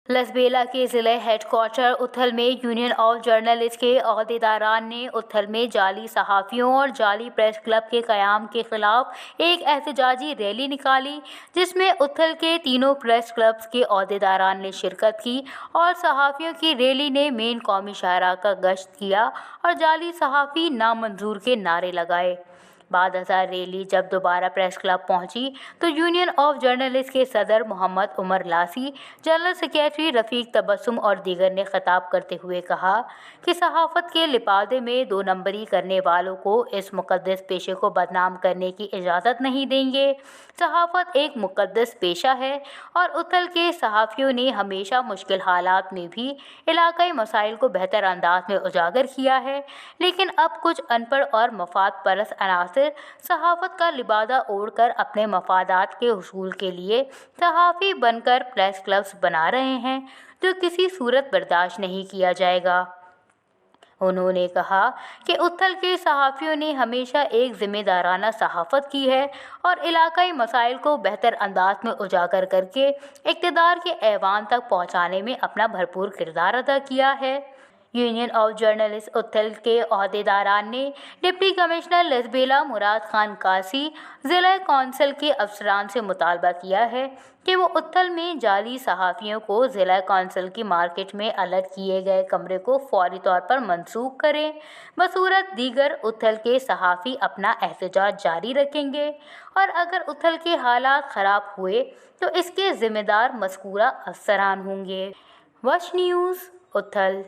लसबेला के ज़िला हेडक्वार्टर उथल में यूनियन ऑफ जर्नलिस्ट के अहदेदारान ने उथल में जाली सहाफ़ियों और जाली प्रेस क्लब के क़याम के ख़िलाफ़ एक एहतजाजी रैली निकाली, जिसमें उथल के तीनों प्रेस क्लब्स के अहदेदारान ने शिरकत की और सहाफ़ियों की रैली ने मेन कौमी शाहराह का गश्त किया और जाली सहाफ़ी नामंजूर के नारे लगाए। बाद रैली जब दोबारा प्रेस क्लब पहुंची तो यूनियन ऑफ जर्नलिस्ट के सदर मोहम्मद उमर लासी, जनरल सेक्रेटरी रफ़ीक तबस्सुम और दीगर ने खिताब करते हुए कहा कि सहाफ़त के लिबादे में दो नंबरी करने वालों को इस मुक़द्दस पेशे को बदनाम करने की इजाज़त नहीं देंगे। सहाफ़त एक मुक़द्दस पेशा है और उथल के सहाफ़ियों ने हमेशा मुश्किल हालात में भी इलाकाई मसाइल को बेहतर अंदाज में उजागर किया है, लेकिन अब कुछ अनपढ़ और मफाद परस्त अनासर सहाफ़त का लिबादा ओढ़कर अपने मफादात के हुसूल के लिए सहाफ़ी बनकर प्रेस क्लब्स बना रहे हैं, जो किसी सूरत बर्दाश्त नहीं किया जाएगा। उन्होंने कहा कि उथल के सहाफ़ियों ने हमेशा एक ज़िम्मेदाराना सहाफ़त की है और इलाकाई मसाइल को बेहतर अंदाज में उजागर करके इक़्तिदार के ऐवान तक पहुँचाने में अपना भरपूर किरदार अदा किया है। यूनियन ऑफ जर्नलिस्ट उथल के अहदेदारान ने डिप्टी कमिश्नर लसबेला मुराद खान कासी, ज़िला कौंसिल के अफसरान से मुतालबा किया है कि वो उथल में जाली सहाफ़ियों को ज़िला कौंसिल की मार्केट में अलर्ट किए गए कमरे को फौरी तौर पर मनसूख करें। बसूरत दीगर उथल के सहाफ़ी अपना एहतजाज जारी रखेंगे और अगर उथल के हालात ख़राब हुए तो इसके ज़िम्मेदार मज़कूरा अफसरान होंगे। वश न्यूज़, उथल।